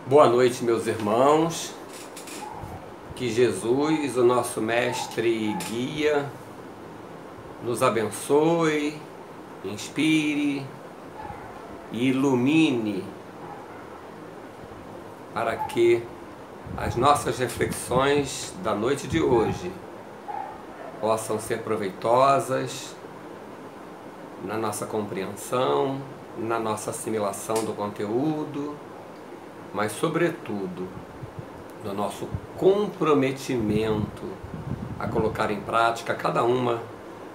Boa noite, meus irmãos. Que Jesus, o nosso mestre e guia, nos abençoe, inspire e ilumine para que as nossas reflexões da noite de hoje possam ser proveitosas na nossa compreensão, na nossa assimilação do conteúdo, mas sobretudo no nosso comprometimento a colocar em prática cada uma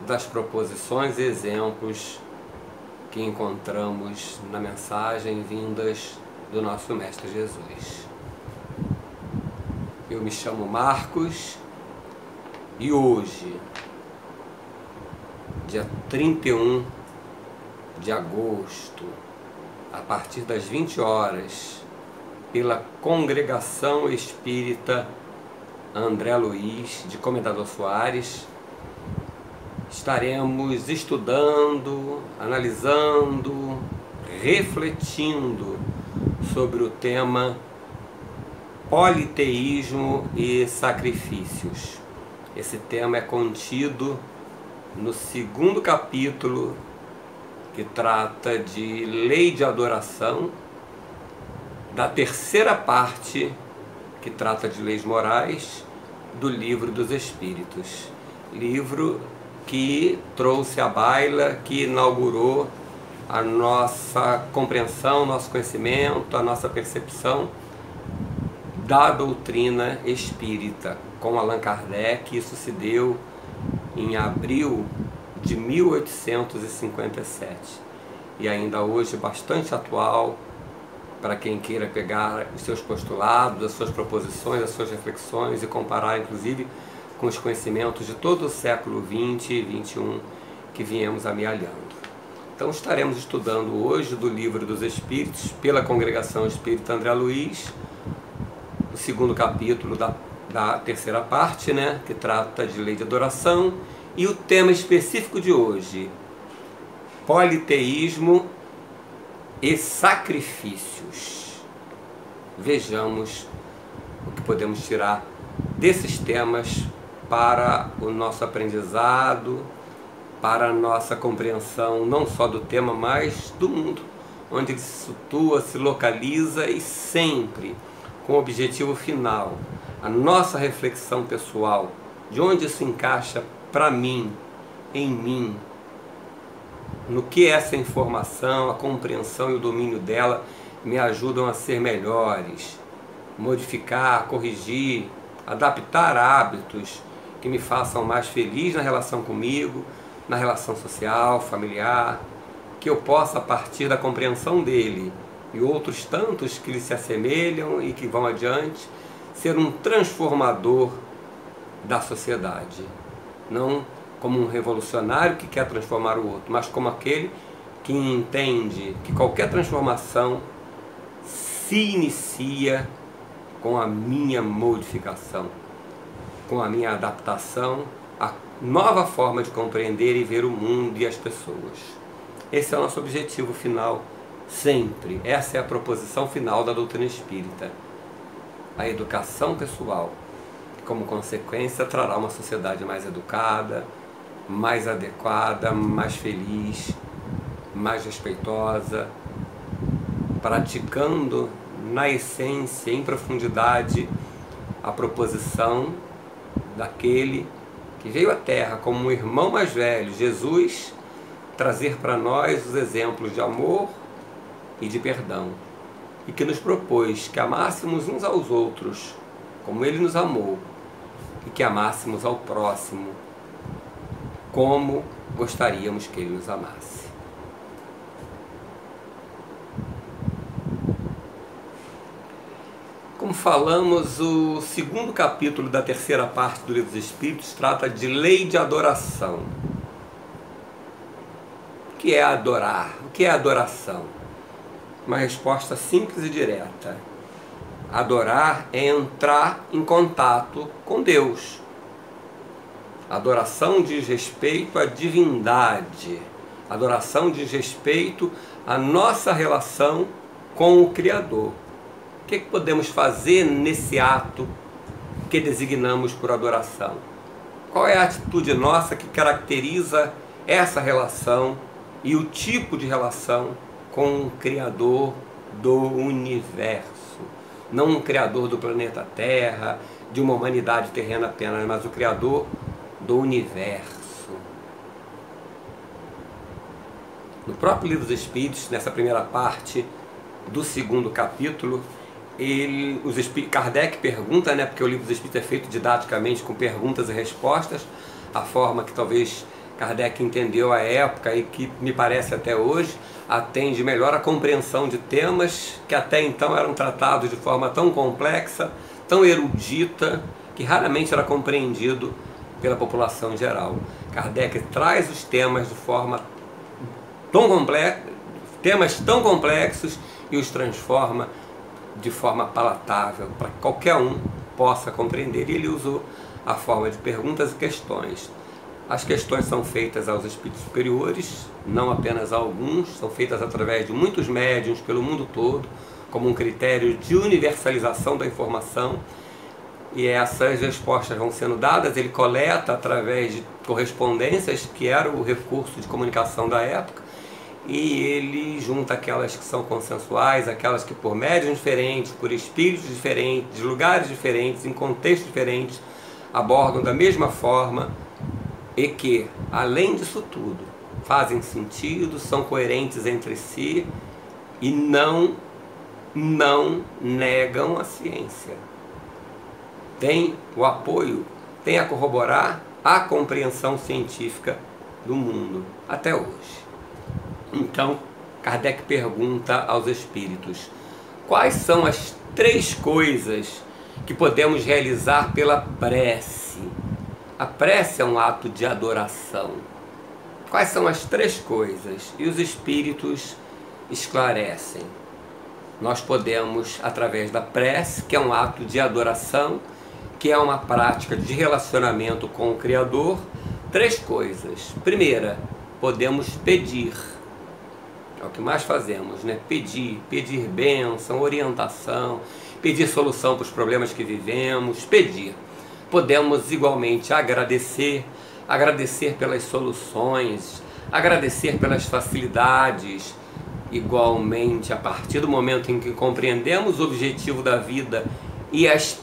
das proposições e exemplos que encontramos na mensagem vindas do nosso Mestre Jesus. Eu me chamo Marcos e hoje, dia 31 de agosto, a partir das 20 horas, pela Congregação Espírita André Luiz de Comendador Soares, estaremos estudando, analisando, refletindo sobre o tema politeísmo e sacrifícios. Esse tema é contido no segundo capítulo, que trata de lei de adoração, da terceira parte, que trata de leis morais, do Livro dos Espíritos. Livro que trouxe à baila, que inaugurou a nossa compreensão, nosso conhecimento, a nossa percepção da doutrina espírita com Allan Kardec. Isso se deu em abril de 1857 e ainda hoje bastante atual para quem queira pegar os seus postulados, as suas proposições, as suas reflexões e comparar inclusive com os conhecimentos de todo o século XX e XXI que viemos amealhando. Então estaremos estudando hoje do Livro dos Espíritos pela Congregação Espírita André Luiz, o segundo capítulo da terceira parte, que trata de lei de adoração, e o tema específico de hoje, politeísmo e sacrifícios. Vejamos o que podemos tirar desses temas para o nosso aprendizado, para a nossa compreensão não só do tema, mas do mundo, onde ele se situa, se localiza e sempre com o objetivo final, a nossa reflexão pessoal, de onde isso encaixa para mim, em mim, no que essa informação, a compreensão e o domínio dela me ajudam a ser melhores, modificar, corrigir, adaptar hábitos que me façam mais feliz na relação comigo, na relação social, familiar, que eu possa, a partir da compreensão dele e outros tantos que lhe se assemelham e que vão adiante, ser um transformador da sociedade. Não como um revolucionário que quer transformar o outro, mas como aquele que entende que qualquer transformação se inicia com a minha modificação, com a minha adaptação à nova forma de compreender e ver o mundo e as pessoas. Esse é o nosso objetivo final, sempre. Essa é a proposição final da doutrina espírita. A educação pessoal, que como consequência trará uma sociedade mais educada, mais adequada, mais feliz, mais respeitosa, praticando na essência, em profundidade, a proposição daquele que veio à Terra como um irmão mais velho, Jesus, trazer para nós os exemplos de amor e de perdão, e que nos propôs que amássemos uns aos outros como Ele nos amou, e que amássemos ao próximo como gostaríamos que Ele nos amasse. Como falamos, o segundo capítulo da terceira parte do Livro dos Espíritos trata de lei de adoração. O que é adorar? O que é adoração? Uma resposta simples e direta. Adorar é entrar em contato com Deus. Adoração diz respeito à divindade. Adoração diz respeito à nossa relação com o Criador. O que podemos fazer nesse ato que designamos por adoração? Qual é a atitude nossa que caracteriza essa relação e o tipo de relação com o Criador do universo? Não um Criador do planeta Terra, de uma humanidade terrena apenas, mas o Criador do universo. No próprio Livro dos Espíritos, nessa primeira parte do segundo capítulo, Kardec pergunta, porque o Livro dos Espíritos é feito didaticamente com perguntas e respostas, a forma que talvez Kardec entendeu à época e que me parece até hoje atende melhor a compreensão de temas que até então eram tratados de forma tão complexa, tão erudita, que raramente era compreendido pela população em geral. Kardec traz os temas de forma temas tão complexos e os transforma de forma palatável, para que qualquer um possa compreender. E ele usou a forma de perguntas e questões. As questões são feitas aos espíritos superiores, não apenas a alguns, são feitas através de muitos médiuns pelo mundo todo, como um critério de universalização da informação, e essas respostas vão sendo dadas. Ele coleta através de correspondências, que era o recurso de comunicação da época, e ele junta aquelas que são consensuais, aquelas que por médiuns diferentes, por espíritos diferentes, de lugares diferentes, em contextos diferentes, abordam da mesma forma e que, além disso tudo, fazem sentido, são coerentes entre si e não negam a ciência. Tem o apoio, tem a corroborar a compreensão científica do mundo até hoje. Então, Kardec pergunta aos espíritos: quais são as 3 coisas que podemos realizar pela prece? A prece é um ato de adoração. Quais são as 3 coisas? E os espíritos esclarecem. Nós podemos, através da prece, que é um ato de adoração, que é uma prática de relacionamento com o Criador, 3 coisas. Primeira, podemos pedir. É o que mais fazemos, pedir bênção, orientação, pedir solução para os problemas que vivemos, pedir. Podemos igualmente agradecer pelas soluções, agradecer pelas facilidades. Igualmente, a partir do momento em que compreendemos o objetivo da vida e as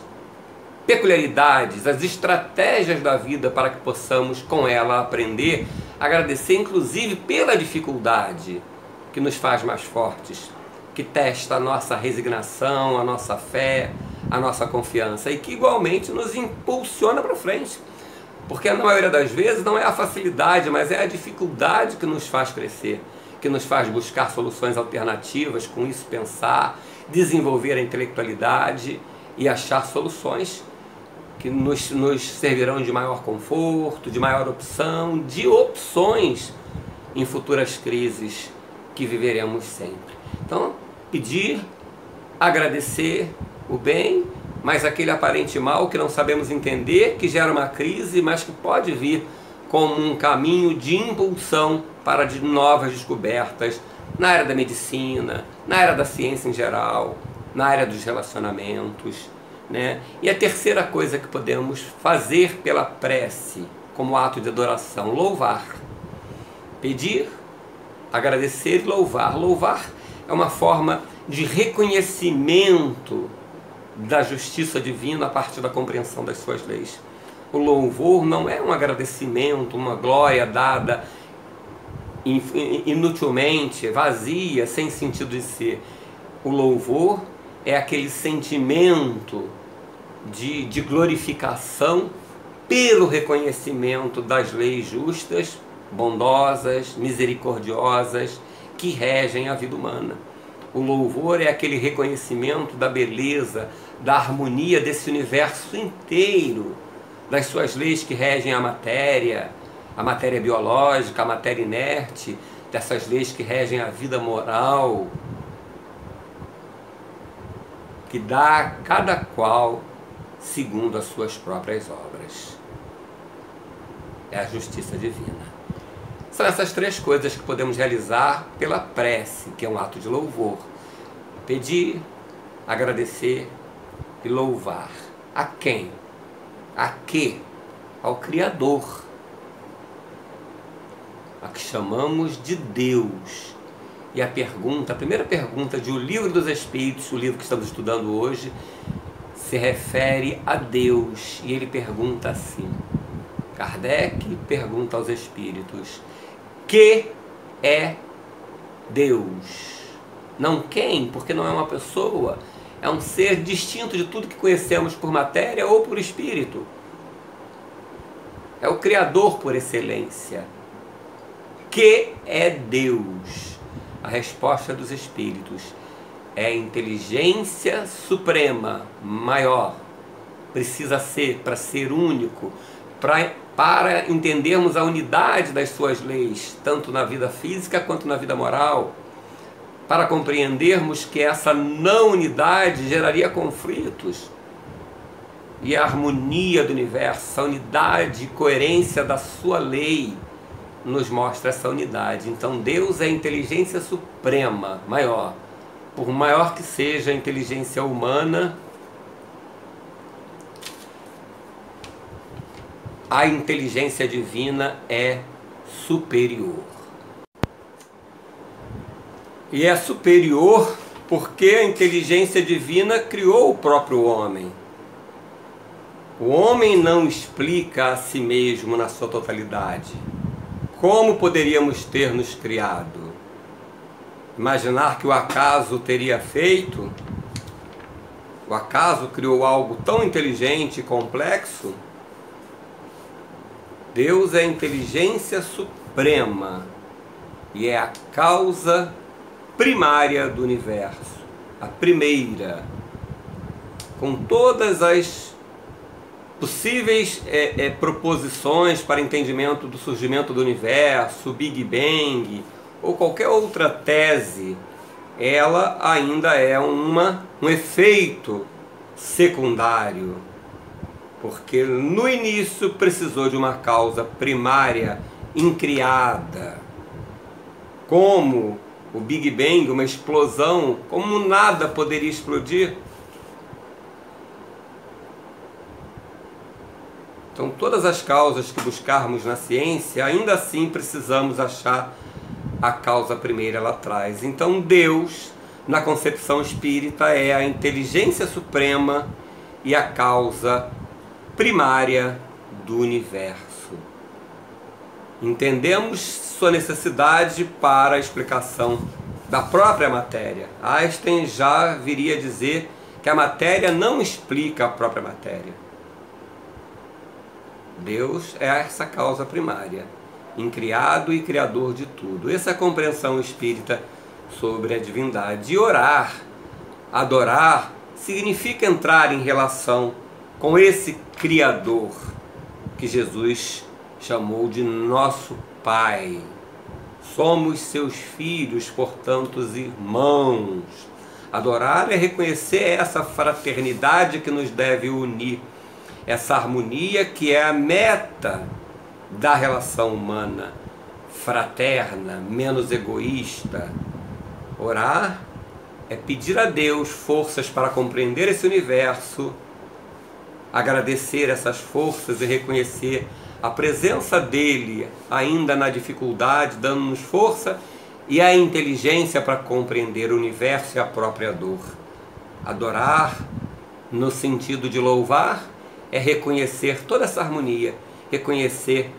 peculiaridades, as estratégias da vida para que possamos com ela aprender, agradecer inclusive pela dificuldade, que nos faz mais fortes, que testa a nossa resignação, a nossa fé, a nossa confiança e que igualmente nos impulsiona para frente. Porque na maioria das vezes não é a facilidade, mas é a dificuldade que nos faz crescer, que nos faz buscar soluções alternativas, com isso pensar, desenvolver a intelectualidade e achar soluções que nos servirão de maior conforto, de maior opção, de opções em futuras crises que viveremos sempre. Então, pedir, agradecer o bem, mas aquele aparente mal que não sabemos entender, que gera uma crise, mas que pode vir como um caminho de impulsão para de novas descobertas na área da medicina, na área da ciência em geral, na área dos relacionamentos, E a terceira coisa que podemos fazer pela prece, como ato de adoração, louvar. Pedir, agradecer e louvar. Louvar é uma forma de reconhecimento da justiça divina a partir da compreensão das suas leis. O louvor não é um agradecimento, uma glória dada inutilmente, vazia, sem sentido de ser. O louvor é aquele sentimento de glorificação pelo reconhecimento das leis justas, bondosas, misericordiosas, que regem a vida humana. O louvor é aquele reconhecimento da beleza, da harmonia desse universo inteiro, das suas leis que regem a matéria biológica, a matéria inerte, dessas leis que regem a vida moral, que dá a cada qual segundo as suas próprias obras. É a justiça divina. São essas 3 coisas que podemos realizar pela prece, que é um ato de louvor. Pedir, agradecer e louvar. A quem? A quê? Ao Criador, a que chamamos de Deus. E a primeira pergunta de O Livro dos Espíritos, o livro que estamos estudando hoje, se refere a Deus. E ele pergunta assim, Kardec pergunta aos espíritos, que é Deus? Não quem, porque não é uma pessoa, é um ser distinto de tudo que conhecemos por matéria ou por espírito. É o Criador por excelência. Que é Deus? A resposta dos espíritos é a inteligência suprema, maior. Precisa ser, para ser único, para entendermos a unidade das suas leis, tanto na vida física quanto na vida moral, para compreendermos que essa não unidade geraria conflitos. E a harmonia do universo, a unidade e coerência da sua lei, nos mostra essa unidade. Então Deus é a inteligência suprema, maior. Por maior que seja a inteligência humana, a inteligência divina é superior. E é superior porque a inteligência divina criou o próprio homem. O homem não explica a si mesmo na sua totalidade. Como poderíamos ter nos criado? Imaginar que o acaso teria feito? O acaso criou algo tão inteligente e complexo? Deus é a inteligência suprema e é a causa primária do universo, a primeira, com todas as possíveis proposições para entendimento do surgimento do universo, Big Bang ou qualquer outra tese, ela ainda é um efeito secundário, porque no início precisou de uma causa primária incriada, como o Big Bang, uma explosão, como nada poderia explodir. Então, todas as causas que buscarmos na ciência, ainda assim precisamos achar a causa primeira lá atrás. Então, Deus, na concepção espírita, é a inteligência suprema e a causa primária do universo. Entendemos sua necessidade para a explicação da própria matéria. Einstein já viria a dizer que a matéria não explica a própria matéria. Deus é essa causa primária, incriado e criador de tudo. Essa é a compreensão espírita sobre a divindade. E orar, adorar, significa entrar em relação com esse Criador que Jesus chamou de nosso Pai. Somos seus filhos, portanto, irmãos. Adorar é reconhecer essa fraternidade que nos deve unir, essa harmonia que é a meta da relação humana, fraterna, menos egoísta. Orar é pedir a Deus forças para compreender esse universo, agradecer essas forças e reconhecer a presença dele ainda na dificuldade, dando-nos força e a inteligência para compreender o universo e a própria dor. Adorar, no sentido de louvar, é reconhecer toda essa harmonia, reconhecer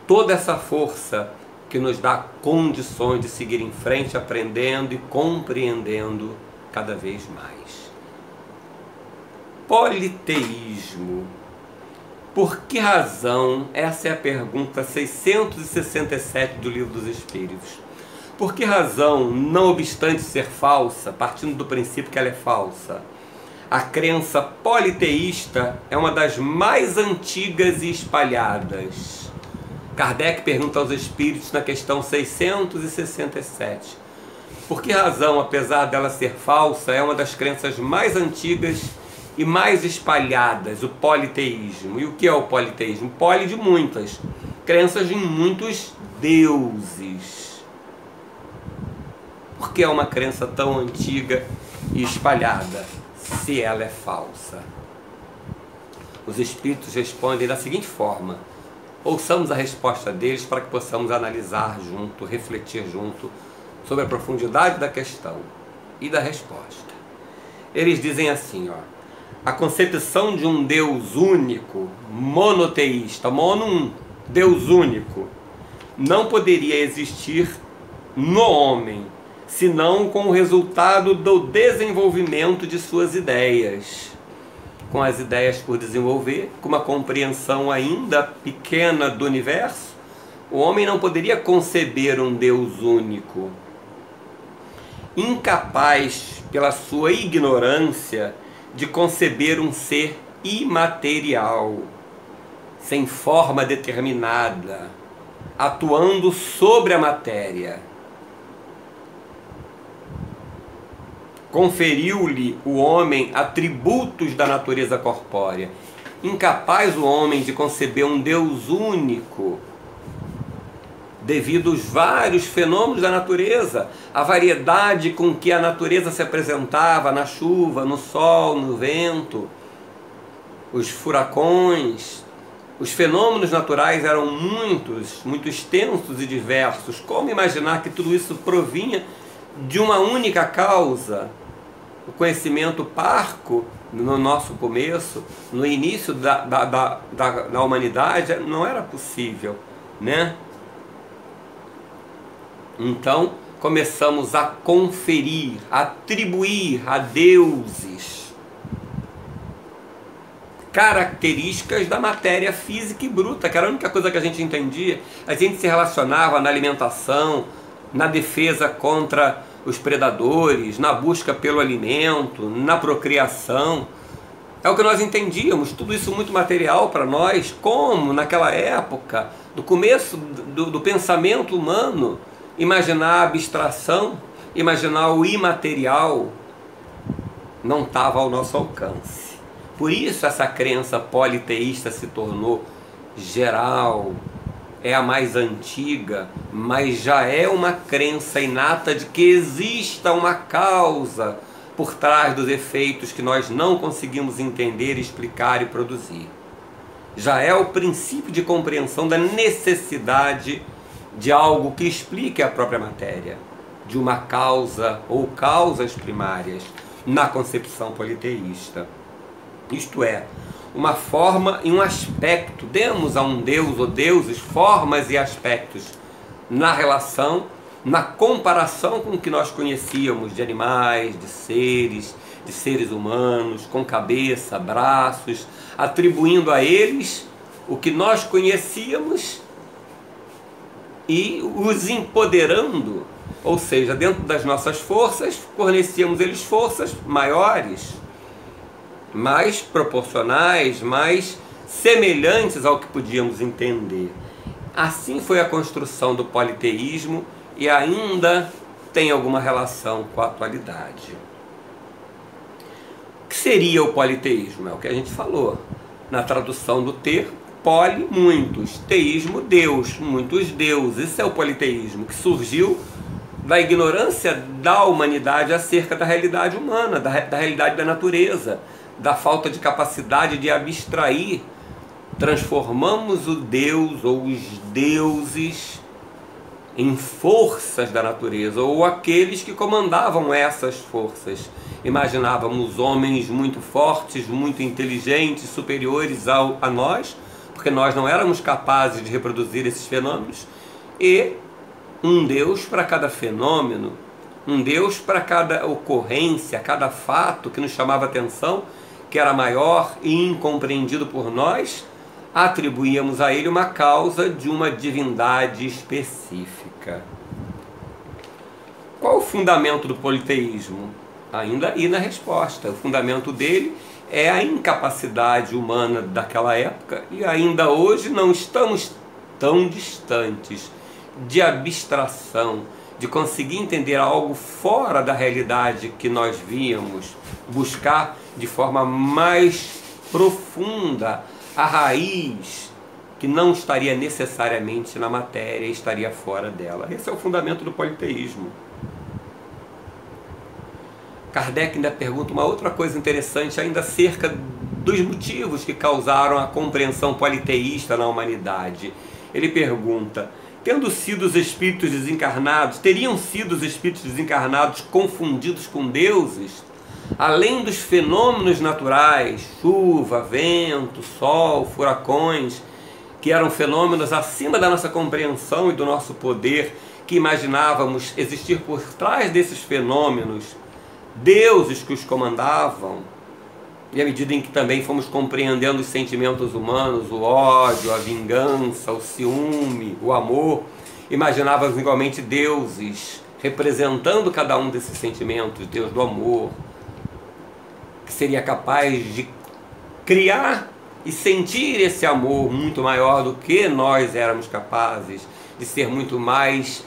toda essa força que nos dá condições de seguir em frente, aprendendo e compreendendo cada vez mais. Politeísmo. Por que razão? Essa é a pergunta 667 do Livro dos Espíritos. Por que razão, não obstante ser falsa, partindo do princípio que ela é falsa, a crença politeísta é uma das mais antigas e espalhadas? Kardec pergunta aos espíritos na questão 667. Por que razão, apesar dela ser falsa, é uma das crenças mais antigas e mais espalhadas, o politeísmo? E o que é o politeísmo? Poli de muitas, crenças em muitos deuses. Por que é uma crença tão antiga e espalhada? se ela é falsa? Os espíritos respondem da seguinte forma: ouçamos a resposta deles para que possamos analisar junto, refletir junto sobre a profundidade da questão e da resposta. Eles dizem assim, a concepção de um Deus único, monoteísta, mono, Deus único, não poderia existir no homem, senão com o resultado do desenvolvimento de suas ideias. Com as ideias por desenvolver, com uma compreensão ainda pequena do universo, o homem não poderia conceber um Deus único. Incapaz, pela sua ignorância, de conceber um ser imaterial, sem forma determinada, atuando sobre a matéria. Conferiu-lhe o homem atributos da natureza corpórea. Incapaz o homem de conceber um Deus único, devido aos vários fenômenos da natureza, a variedade com que a natureza se apresentava na chuva, no sol, no vento, os furacões. Os fenômenos naturais eram muitos, muito extensos e diversos. Como imaginar que tudo isso provinha de uma única causa? O conhecimento parco, no nosso começo, no início da humanidade, não era possível, né? Então, começamos a conferir, a atribuir a deuses características da matéria física e bruta, que era a única coisa que a gente entendia. A gente se relacionava na alimentação, na defesa contra os predadores, na busca pelo alimento, na procriação. É o que nós entendíamos, tudo isso muito material para nós, como naquela época, do começo do pensamento humano, imaginar a abstração, imaginar o imaterial, não estava ao nosso alcance. Por isso essa crença politeísta se tornou geral, é a mais antiga, mas já é uma crença inata de que exista uma causa por trás dos efeitos que nós não conseguimos entender, explicar e produzir. Já é o princípio de compreensão da necessidade de algo que explique a própria matéria, de uma causa ou causas primárias na concepção politeísta. Isto é, uma forma e um aspecto. Demos a um Deus ou deuses formas e aspectos na relação, na comparação com o que nós conhecíamos de animais, de seres humanos, com cabeça, braços, atribuindo a eles o que nós conhecíamos e os empoderando, ou seja, dentro das nossas forças, fornecíamos eles forças maiores, mais proporcionais, mais semelhantes ao que podíamos entender. Assim foi a construção do politeísmo e ainda tem alguma relação com a atualidade. O que seria o politeísmo? É o que a gente falou na tradução do ter, poli, muitos, teísmo, Deus, muitos deuses. Isso é o politeísmo, que surgiu da ignorância da humanidade acerca da realidade humana, da realidade da natureza, da falta de capacidade de abstrair. Transformamos o Deus ou os deuses em forças da natureza, ou aqueles que comandavam essas forças. Imaginávamos homens muito fortes, muito inteligentes, superiores a nós, porque nós não éramos capazes de reproduzir esses fenômenos, e um Deus para cada fenômeno, um Deus para cada ocorrência, cada fato que nos chamava atenção, que era maior e incompreendido por nós, atribuíamos a ele uma causa de uma divindade específica. Qual o fundamento do politeísmo? Ainda aí na resposta. O fundamento dele é a incapacidade humana daquela época, e ainda hoje não estamos tão distantes de abstração, de conseguir entender algo fora da realidade que nós víamos, buscar de forma mais profunda a raiz que não estaria necessariamente na matéria, estaria fora dela. Esse é o fundamento do politeísmo. Kardec ainda pergunta uma outra coisa interessante ainda acerca dos motivos que causaram a compreensão politeísta na humanidade. Ele pergunta: teriam sido os espíritos desencarnados confundidos com deuses, além dos fenômenos naturais, chuva, vento, sol, furacões, que eram fenômenos acima da nossa compreensão e do nosso poder, que imaginávamos existir por trás desses fenômenos deuses que os comandavam? E à medida em que também fomos compreendendo os sentimentos humanos, o ódio, a vingança, o ciúme, o amor, imaginávamos igualmente deuses representando cada um desses sentimentos, Deus do amor, que seria capaz de criar e sentir esse amor muito maior do que nós éramos capazes, de ser muito mais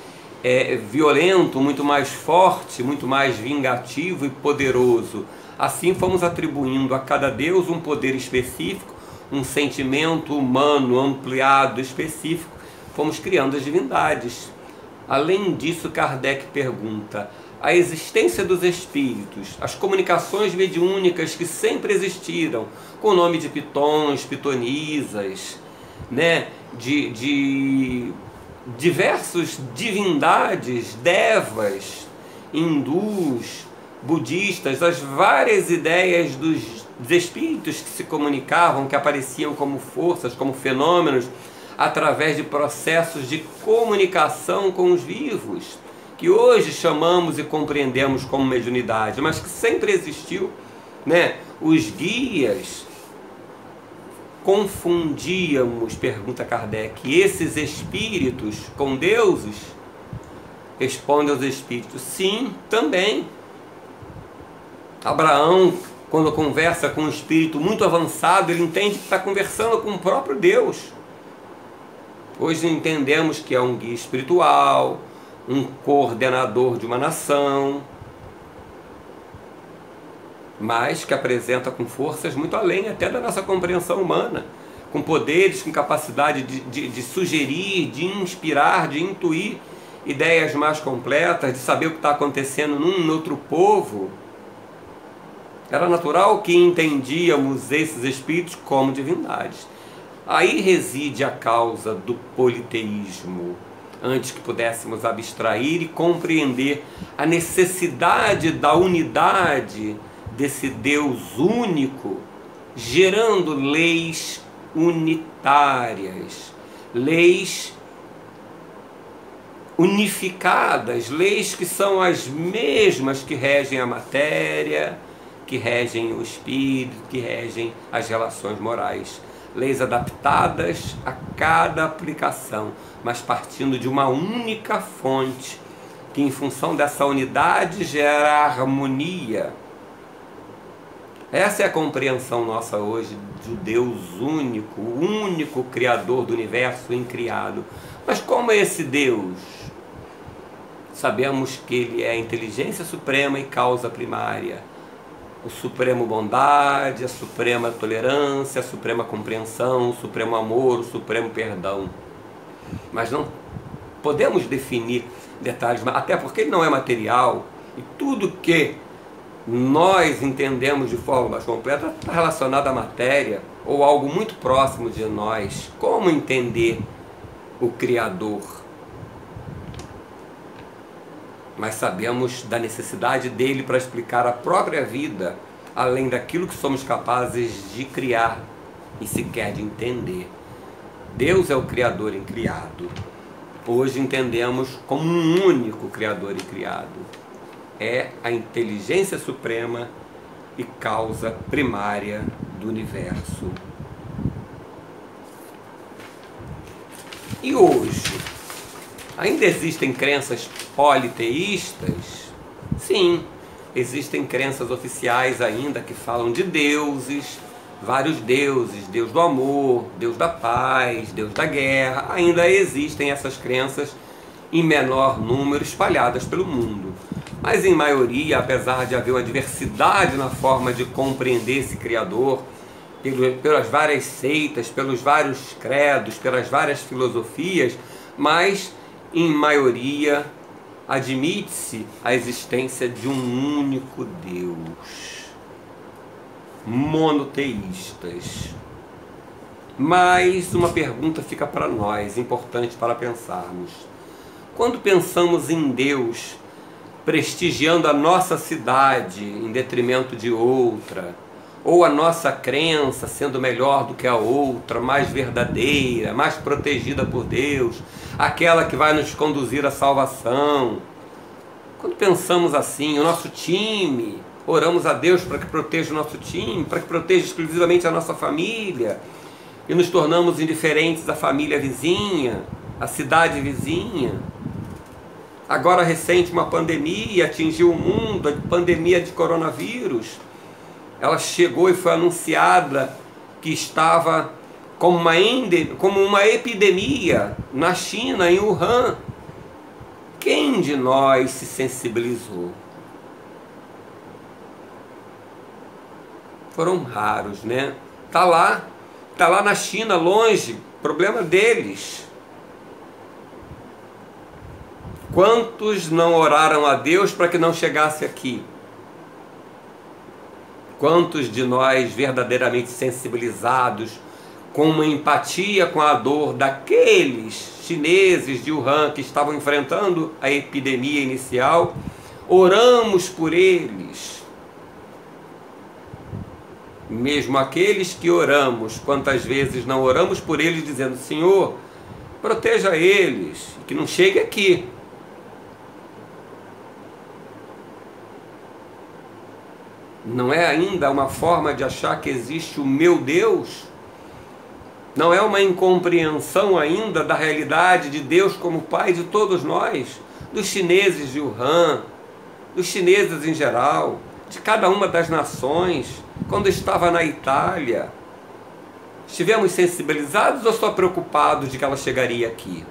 violento, muito mais forte, muito mais vingativo e poderoso. Assim fomos atribuindo a cada Deus um poder específico, um sentimento humano ampliado específico, fomos criando as divindades. Além disso, Kardec pergunta: a existência dos espíritos, as comunicações mediúnicas que sempre existiram, com o nome de pitons, pitonisas, né, de diversos divindades, devas, hindus, budistas, as várias ideias dos espíritos que se comunicavam, que apareciam como forças, como fenômenos, através de processos de comunicação com os vivos, que hoje chamamos e compreendemos como mediunidade, mas que sempre existiu, né? Os guias, confundíamos, pergunta Kardec, esses espíritos com deuses? Responde aos espíritos: sim, também. Abraão, quando conversa com um espírito muito avançado, ele entende que está conversando com o próprio Deus. Hoje entendemos que é um guia espiritual, um coordenador de uma nação, mas que apresenta com forças muito além até da nossa compreensão humana, com poderes, com capacidade de sugerir, de inspirar, de intuir ideias mais completas, de saber o que está acontecendo num outro povo. Era natural que entendíamos esses espíritos como divindades. Aí reside a causa do politeísmo, antes que pudéssemos abstrair e compreender a necessidade da unidade desse Deus único, gerando leis unitárias, leis unificadas, leis que são as mesmas que regem a matéria, que regem o espírito, que regem as relações morais. Leis adaptadas a cada aplicação, mas partindo de uma única fonte, que em função dessa unidade gera harmonia. Essa é a compreensão nossa hoje do Deus único, o único Criador do universo, o incriado. Mas como é esse Deus? Sabemos que Ele é a inteligência suprema e causa primária, o supremo bondade, a suprema tolerância, a suprema compreensão, o supremo amor, o supremo perdão. Mas não podemos definir detalhes, até porque Ele não é material, e tudo que nós entendemos de forma mais completa está relacionado à matéria ou algo muito próximo de nós. Como entender o Criador? Mas sabemos da necessidade dele para explicar a própria vida, além daquilo que somos capazes de criar e sequer de entender. Deus é o Criador incriado. Hoje entendemos como um único Criador incriado. É a inteligência suprema e causa primária do universo. E hoje, ainda existem crenças politeístas? Sim, existem crenças oficiais ainda que falam de deuses, vários deuses, Deus do amor, Deus da paz, Deus da guerra. Ainda existem essas crenças em menor número espalhadas pelo mundo. Mas em maioria, apesar de haver uma diversidade na forma de compreender esse Criador, pelas várias seitas, pelos vários credos, pelas várias filosofias, mas em maioria admite-se a existência de um único Deus. Monoteístas. Mas uma pergunta fica para nós, importante para pensarmos. Quando pensamos em Deus prestigiando a nossa cidade em detrimento de outra, ou a nossa crença sendo melhor do que a outra, mais verdadeira, mais protegida por Deus, aquela que vai nos conduzir à salvação. Quando pensamos assim, o nosso time, oramos a Deus para que proteja o nosso time, para que proteja exclusivamente a nossa família, e nos tornamos indiferentes à família vizinha, à cidade vizinha. Agora recente uma pandemia atingiu o mundo, a pandemia de coronavírus. Ela chegou e foi anunciada que estava como uma epidemia na China, em Wuhan. Quem de nós se sensibilizou? Foram raros, né? Tá lá na China, longe, problema deles. Quantos não oraram a Deus para que não chegasse aqui? Quantos de nós verdadeiramente sensibilizados, com uma empatia com a dor daqueles chineses de Wuhan que estavam enfrentando a epidemia inicial, oramos por eles? Mesmo aqueles que oramos, quantas vezes não oramos por eles dizendo: Senhor, proteja eles, que não chegue aqui. Não é ainda uma forma de achar que existe o meu Deus? Não é uma incompreensão ainda da realidade de Deus como Pai de todos nós, dos chineses de Wuhan, dos chineses em geral, de cada uma das nações, quando estava na Itália? Estivemos sensibilizados ou só preocupados de que ela chegaria aqui?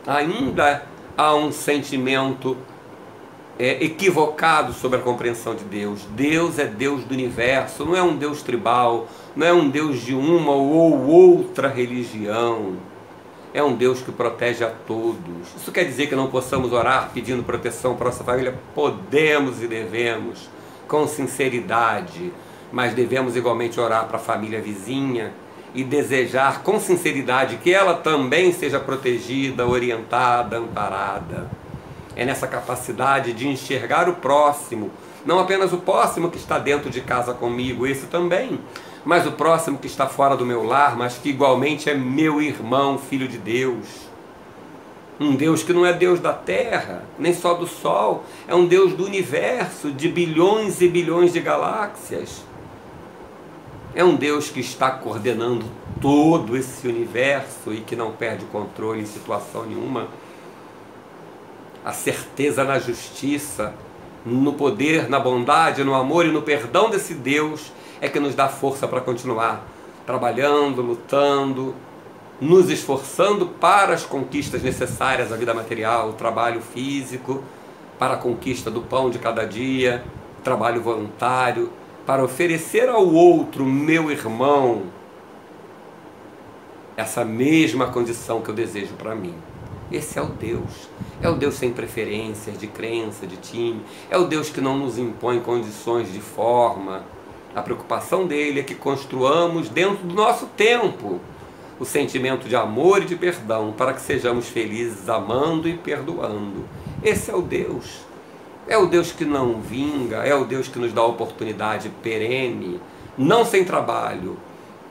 Ainda há um sentimento equivocado sobre a compreensão de Deus. Deus é Deus do universo, não é um Deus tribal, não é um Deus de uma ou outra religião. É um Deus que protege a todos. Isso quer dizer que não possamos orar pedindo proteção para a nossa família? Podemos e devemos, com sinceridade, mas devemos igualmente orar para a família vizinha e desejar com sinceridade que ela também seja protegida, orientada, amparada. É nessa capacidade de enxergar o próximo, não apenas o próximo que está dentro de casa comigo, esse também, mas o próximo que está fora do meu lar, mas que igualmente é meu irmão, filho de Deus. Um Deus que não é Deus da terra, nem só do sol, é um Deus do universo, de bilhões e bilhões de galáxias. É um Deus que está coordenando todo esse universo e que não perde o controle em situação nenhuma. A certeza na justiça, no poder, na bondade, no amor e no perdão desse Deus é que nos dá força para continuar trabalhando, lutando, nos esforçando para as conquistas necessárias à vida material, o trabalho físico, para a conquista do pão de cada dia, trabalho voluntário, para oferecer ao outro, meu irmão, essa mesma condição que eu desejo para mim. Esse é o Deus sem preferências de crença, de time, é o Deus que não nos impõe condições de forma. A preocupação dele é que construamos dentro do nosso tempo o sentimento de amor e de perdão, para que sejamos felizes amando e perdoando. Esse é o Deus que não vinga, é o Deus que nos dá a oportunidade perene, não sem trabalho,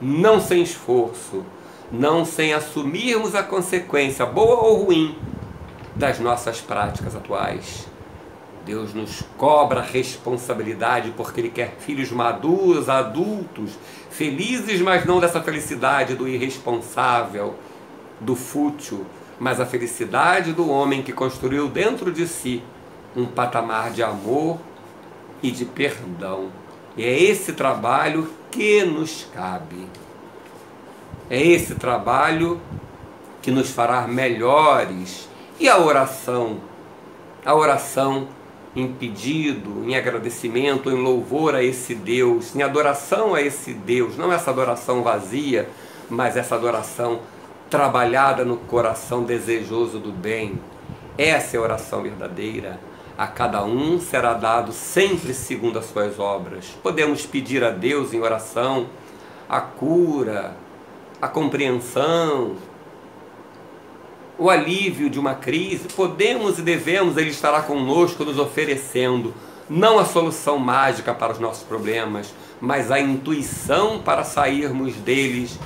não sem esforço, não sem assumirmos a consequência, boa ou ruim, das nossas práticas atuais. Deus nos cobra a responsabilidade porque Ele quer filhos maduros, adultos, felizes, mas não dessa felicidade do irresponsável, do fútil, mas a felicidade do homem que construiu dentro de si um patamar de amor e de perdão. E é esse trabalho que nos cabe. É esse trabalho que nos fará melhores. E a oração em pedido, em agradecimento, em louvor a esse Deus, em adoração a esse Deus, não essa adoração vazia, mas essa adoração trabalhada no coração desejoso do bem. Essa é a oração verdadeira. A cada um será dado sempre segundo as suas obras. Podemos pedir a Deus em oração a cura, a compreensão, o alívio de uma crise. Podemos e devemos, Ele estará conosco nos oferecendo não a solução mágica para os nossos problemas, mas a intuição para sairmos deles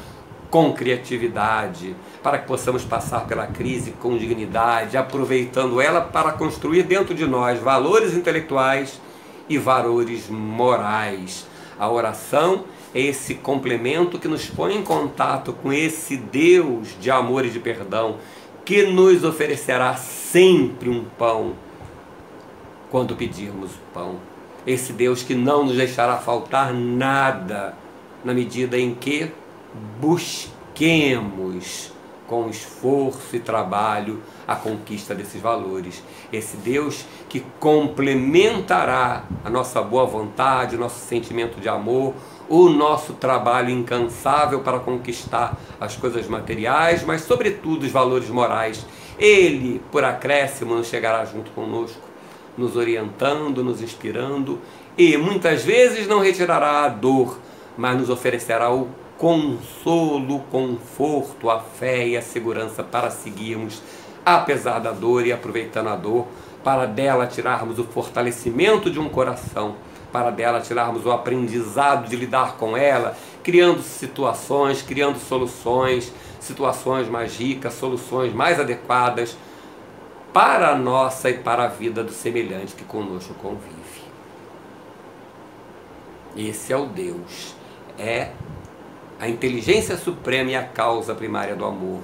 com criatividade, para que possamos passar pela crise com dignidade, aproveitando ela para construir dentro de nós valores intelectuais e valores morais. A oração é esse complemento que nos põe em contato com esse Deus de amor e de perdão, que nos oferecerá sempre um pão quando pedirmos o pão. Esse Deus que não nos deixará faltar nada na medida em que busquemos com esforço e trabalho a conquista desses valores. Esse Deus que complementará a nossa boa vontade, o nosso sentimento de amor, o nosso trabalho incansável para conquistar as coisas materiais, mas sobretudo os valores morais. Ele, por acréscimo, nos chegará junto conosco, nos orientando, nos inspirando, e muitas vezes não retirará a dor, mas nos oferecerá o consolo, o conforto, a fé e a segurança para seguirmos apesar da dor e aproveitando a dor, para dela tirarmos o fortalecimento de um coração, para dela tirarmos o aprendizado de lidar com ela, criando situações, criando soluções, situações mais ricas, soluções mais adequadas para a nossa e para a vida do semelhante que conosco convive. Esse é o Deus, é a inteligência suprema e a causa primária do amor,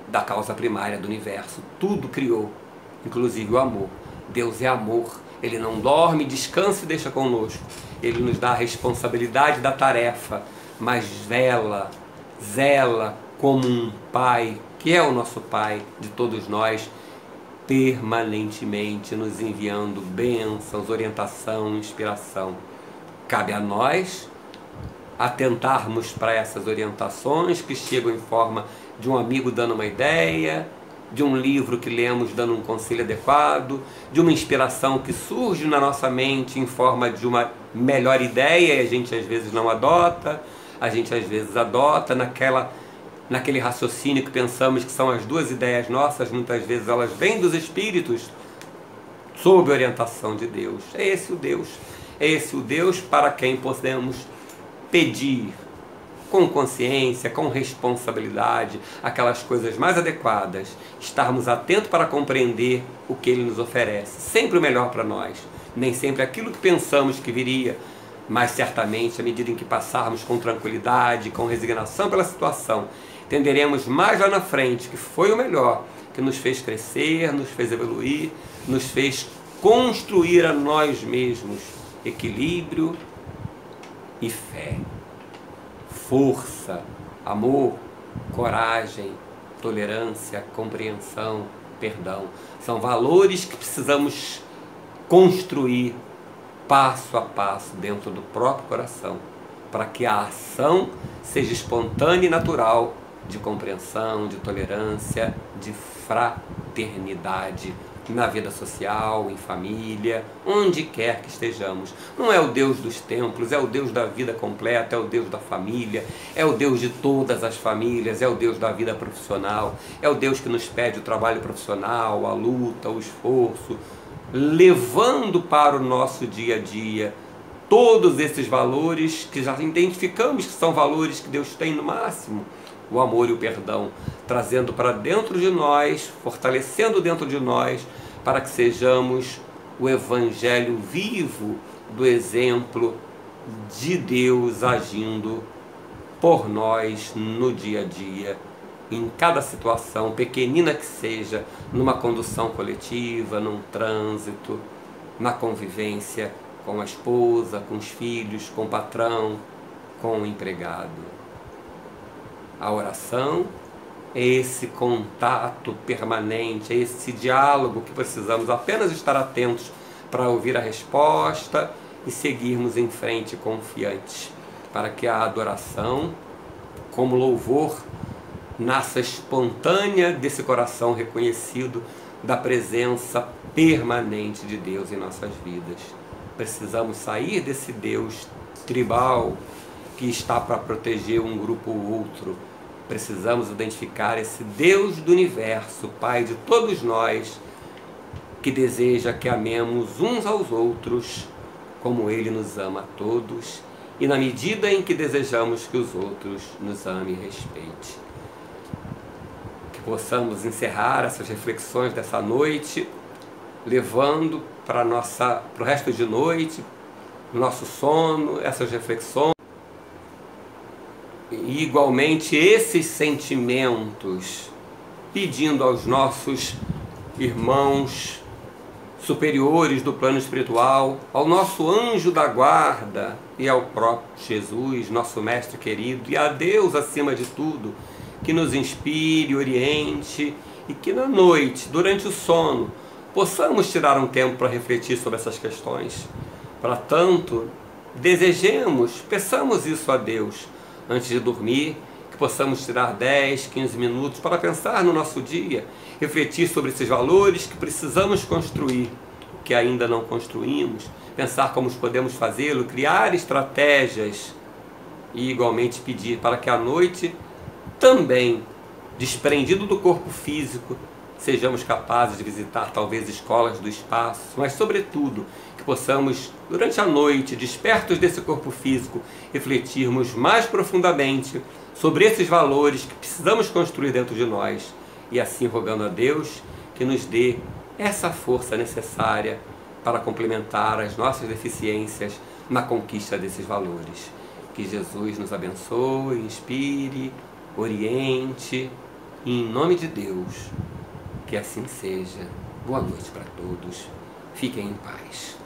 da causa primária do universo. Tudo criou, inclusive o amor. Deus é amor, Ele não dorme, descansa e deixa conosco. Ele nos dá a responsabilidade da tarefa, mas zela como um pai, que é o nosso Pai de todos nós, permanentemente nos enviando bênçãos, orientação, inspiração. Cabe a nós atentarmos para essas orientações que chegam em forma de um amigo dando uma ideia, de um livro que lemos dando um conselho adequado, de uma inspiração que surge na nossa mente em forma de uma melhor ideia e a gente às vezes não adota, a gente às vezes adota naquele raciocínio que pensamos que são as duas ideias nossas, muitas vezes elas vêm dos espíritos sob orientação de Deus. É esse o Deus para quem podemos pedir com consciência, com responsabilidade, aquelas coisas mais adequadas, estarmos atentos para compreender o que Ele nos oferece, sempre o melhor para nós, nem sempre aquilo que pensamos que viria, mas certamente à medida em que passarmos com tranquilidade, com resignação pela situação, entenderemos mais lá na frente que foi o melhor, que nos fez crescer, nos fez evoluir, nos fez construir a nós mesmos equilíbrio e fé, força, amor, coragem, tolerância, compreensão, perdão. São valores que precisamos construir passo a passo dentro do próprio coração, para que a ação seja espontânea e natural de compreensão, de tolerância, de fraternidade na vida social, em família, onde quer que estejamos. Não é o Deus dos templos, é o Deus da vida completa, é o Deus da família, é o Deus de todas as famílias, é o Deus da vida profissional, é o Deus que nos pede o trabalho profissional, a luta, o esforço, levando para o nosso dia a dia todos esses valores que já identificamos que são valores que Deus tem no máximo, o amor e o perdão, trazendo para dentro de nós, fortalecendo dentro de nós, para que sejamos o evangelho vivo do exemplo de Deus agindo por nós no dia a dia, em cada situação, pequenina que seja, numa condução coletiva, num trânsito, na convivência com a esposa, com os filhos, com o patrão, com o empregado. A oração é esse contato permanente, é esse diálogo que precisamos apenas estar atentos para ouvir a resposta e seguirmos em frente confiantes, para que a adoração, como louvor nasça espontânea desse coração reconhecido da presença permanente de Deus em nossas vidas. Precisamos sair desse Deus tribal que está para proteger um grupo ou outro. Precisamos identificar esse Deus do universo, Pai de todos nós, que deseja que amemos uns aos outros como Ele nos ama a todos e na medida em que desejamos que os outros nos amem e respeitem. Que possamos encerrar essas reflexões dessa noite, levando para o resto de noite, no nosso sono, essas reflexões. E igualmente esses sentimentos, pedindo aos nossos irmãos superiores do plano espiritual, ao nosso anjo da guarda e ao próprio Jesus, nosso mestre querido, e a Deus acima de tudo, que nos inspire, oriente e que na noite, durante o sono, possamos tirar um tempo para refletir sobre essas questões. Para tanto, desejemos, peçamos isso a Deus antes de dormir, que possamos tirar 10, 15 minutos para pensar no nosso dia, refletir sobre esses valores que precisamos construir, o que ainda não construímos, pensar como podemos fazê-lo, criar estratégias e igualmente pedir para que à noite também, desprendido do corpo físico, sejamos capazes de visitar talvez escolas do espaço, mas sobretudo que possamos, durante a noite, despertos desse corpo físico, refletirmos mais profundamente sobre esses valores que precisamos construir dentro de nós e assim rogando a Deus que nos dê essa força necessária para complementar as nossas deficiências na conquista desses valores. Que Jesus nos abençoe, inspire, oriente, e em nome de Deus, que assim seja. Boa noite para todos. Fiquem em paz.